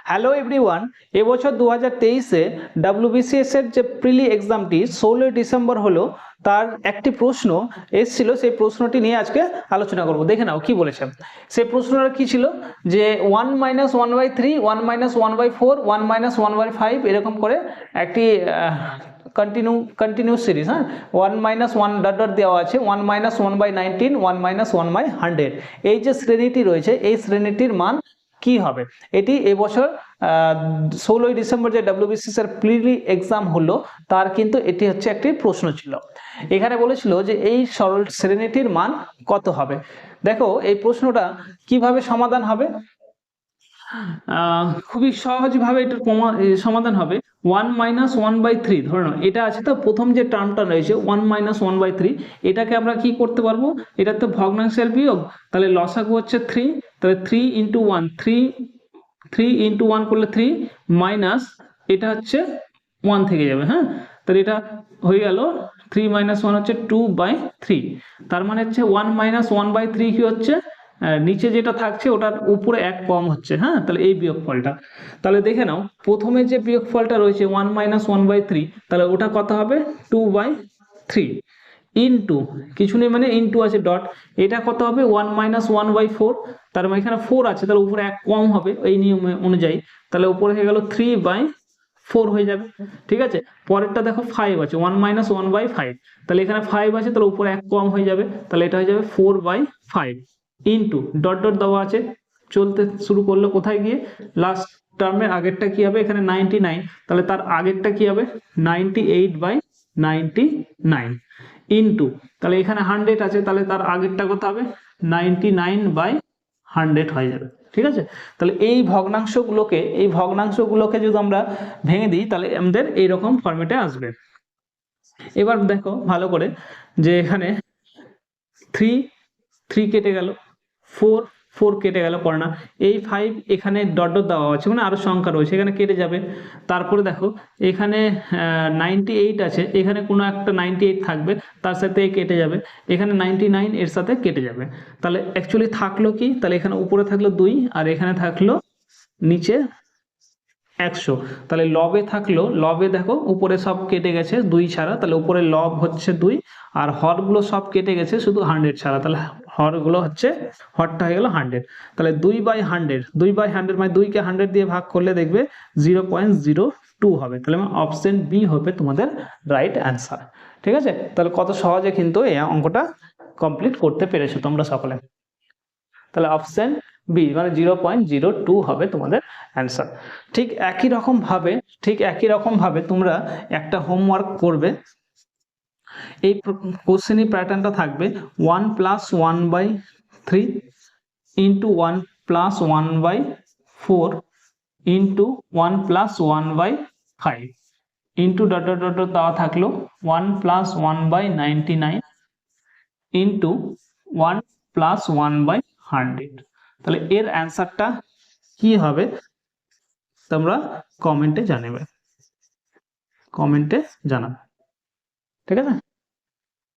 Hello everyone, এবছর 2023-এ WBCS এর যে প্রিলি এক্সামটি 16 ডিসেম্বর হলো, তার একটি প্রশ্ন এসেছিল। সেই প্রশ্নটি নিয়ে আজকে আলোচনা করব। দেখে নাও কি বলেছে। সেই প্রশ্নটা কি ছিল যে 1 - 1/3, 1 - 1/4, 1 - 1/5 এরকম করে একটি কন্টিনিউ সিরিজ, হ্যাঁ, 1 - 1 ডট ডট দেওয়া আছে, 1 - 1/19, 1 - 1/100। এই যে শ্রেণীটি রয়েছে, এই শ্রেণীটির মান কি হবে? এটি এবছর 16 ডিসেম্বর যে WBCS এর প্রিলি এক্সাম হলো, তার কিন্তু এটি হচ্ছে একটি প্রশ্ন ছিল। এখানে বলেছিল যে এই সরল শ্রেণীটির মান কত হবে। দেখো এই প্রশ্নটা কিভাবে সমাধান হবে। খুবই সহজভাবে এটার সমাধান হবে। 1 - 1/3, ধরে নাও এটা আছে, তো প্রথম যে টার্মটা রয়েছে 1 - 1/3, এটাকে আমরা কি করতে পারবো, এটা তো ভগ্নাংশের বিয়োগ, তাহলে লসাগু হচ্ছে 3, তাহলে 3 × 1, 3 × 1 করলে 3 মাইনাস এটা হচ্ছে 1 থেকে যাবে, হ্যাঁ, তাহলে এটা হয়ে গেল 3 - 1 হচ্ছে 2/3। তার মানে হচ্ছে 1 - 1/3 কি হচ্ছে, নিচে যেটা থাকছে ওটার উপরে এক কম হচ্ছে, হ্যাঁ, তাহলে এই বিয়োগফলটা। তাহলে দেখে নাও প্রথমে যে বিয়োগফলটা রয়েছে 1 - 1/3, তাহলে ওটা কত হবে 2/3 ইনটু কিছু নেই মানে ইনটু আছে ডট, এটা কত হবে 1 - 1/4, তার মানে এখানে 4 আছে, তাহলে উপরে এক কম হবে এই নিয়ম অনুযায়ী, তাহলে উপরে হয়ে গেল 3/4 হয়ে যাবে। ঠিক আছে, পরেরটা দেখো 5 আছে, 1 - 1/5, তাহলে এখানে 5 আছে, তাহলে উপরে এক কম হয়ে যাবে, তাহলে এটা হয়ে যাবে 4/5 ইনটু ডট ডট দেওয়া আছে, চলতে শুরু করলো কোথায় গিয়ে, লাস্ট টার্মের আগেরটা কি হবে, এখানে 99, তাহলে তার আগেরটা কি হবে 98/99 ইনটু, তাহলে এখানে 100 আছে, তাহলে তার আগেরটা কত হবে 99/100 হয়ে যাবে। ঠিক আছে, তাহলে এই ভগ্নাংশগুলোকে যদি আমরা ভেঙে দিই, তাহলে আমাদের এইরকম ফরম্যাটে আসবে। এবার দেখো ভালো করে যে এখানে 3 কেটে গেল, 4 কেটে গেল, পড়ে না, এই 5 এখানে ডট ডট দেওয়া আছে মানে আরো সংখ্যা রয়েছে, এখানে কেটে যাবে। তারপরে দেখো এখানে 98 আছে, এখানে কোনো একটা 98 থাকবে, তার সাথে কেটে যাবে, এখানে 99 এর সাথে কেটে যাবে। তাহলে অ্যাকচুয়ালি থাকলো কি, তাহলে এখানে উপরে থাকলো 2 আর এখানে থাকলো নিচে 100, তাহলে লবে থাকলো, লবে দেখো উপরে সব কেটে গেছে 2 ছাড়া, তাহলে উপরে লব হচ্ছে 2 আর হরগুলো সব কেটে গেছে শুধু 100 ছাড়া, তাহলে হরগুলো হচ্ছে, হরটা হয়ে গেল 100, তাহলে 2/100 মানে 2 কে 100 দিয়ে ভাগ করলে দেখবে 0.02 হবে, তাহলে অপশন বি হবে তোমাদের রাইট অ্যান্সার। ঠিক আছে, তাহলে কত সহজে কিন্তু এই অঙ্কটা কমপ্লিট করতে পেরেছো তোমরা সকলে। তাহলে অপশন বি মানে 0.02 হবে তোমাদের অ্যান্সার। ঠিক একই রকম ভাবে তোমরা একটা হোমওয়ার্ক করবে। এই কোশ্চেনের প্যাটার্নটা থাকবে 1 + 1/3 into 1 + 1/4 into 1 + 1/5 into dot dot dot দেওয়া থাকলো 1 + 1/99 ইন্টু 1 + 1/100। তাহলে এর অ্যান্সারটা কি হবে তোমরা কমেন্টে জানাবে, ঠিক আছে।